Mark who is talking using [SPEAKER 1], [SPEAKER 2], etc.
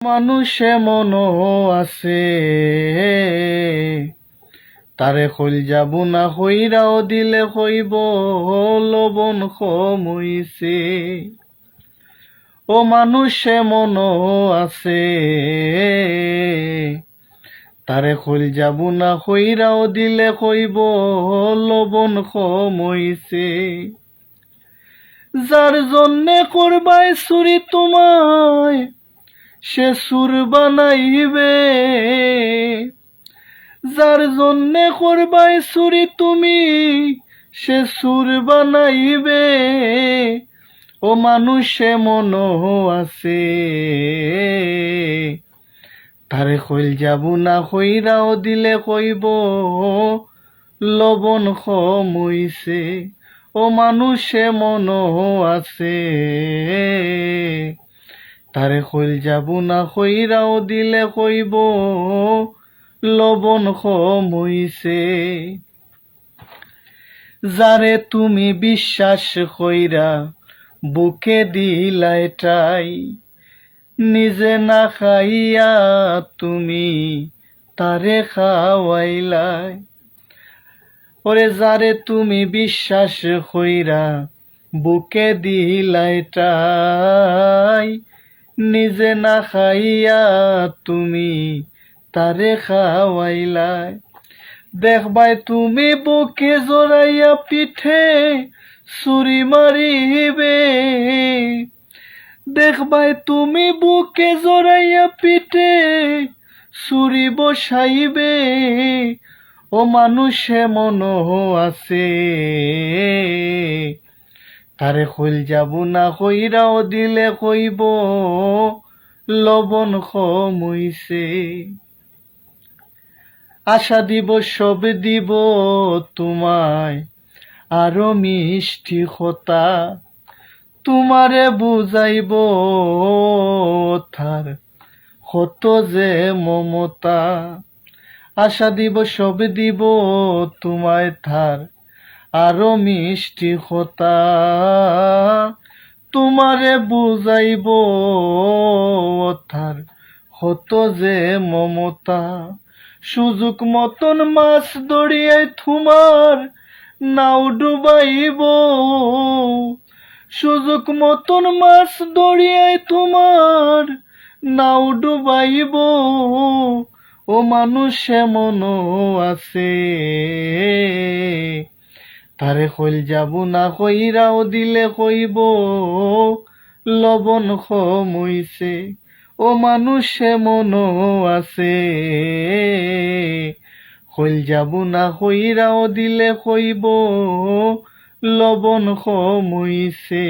[SPEAKER 1] মানুষে মনো আছে, তারে খৈল যাব না হইরাও দিলে হইব লবণ কমইছে। ও মানুষে মনো আছে, তারে খৈল যাব না হইরাও দিলে হইব লবণ কমইছে। যার জন্যে করবাই চুরি তোমায় সে সুর বানাইবে, যার জন্যে করবাই চুরি তুমি সে সুর বানাইবে। ও মানুষে মনো আছে, তারে খৈল যাব না হইরাও দিলে কইব লবণ কমইছে। ও মানুষে মনো আছে, তারে খৈল যাব না হইরাও দিলে কইব লবণ কমইছে। যারে তুমি বিশ্বাস কইরা বুকে দিলাই ঠাই, নিজে না খাইয়া তুমি তারে খাওয়াইলাই। ওরে যারে তুমি বিশ্বাস কইরা বুকে দিলাই ঠাই, নিজে না খাইয়া তুমি তারে খাওয়াইলাই। দেখবাই তুমি বুকে জড়াইয়া পিঠে ছুরি মারিবে, দেখবাই তুমি বুকে জড়াইয়া পিঠে ছুরি বসাইবে। ও মানুষে মনো আছে, তারে খৈল যাব না কইরাও দিলে কইব লবণ কমইছে। আশা দিব সব দিব তোমায় আরো মিষ্টি কথা, তোমারে বুঝাইব তার কত যে মমতা। আশা দিব সব দিব তোমায় তার আরো মিষ্টি কথা, তোমারে বুঝাইব তার কত যে মমতা। সুযোগ মতন মাছ দড়িয়ায় তোমার নাও ডুবাইব, সুযোগ মতন মাছ দড়িয়ায় তোমার নাও ডুবাইব। ও মানুষে মনো আছে, তারে খৈল যাব না কইরাও দিলে কইব লবণ কমইছে। ও মানুষে মনো আছে, খৈল যাব না কইরাও দিলে কইব লবণ কমইছে।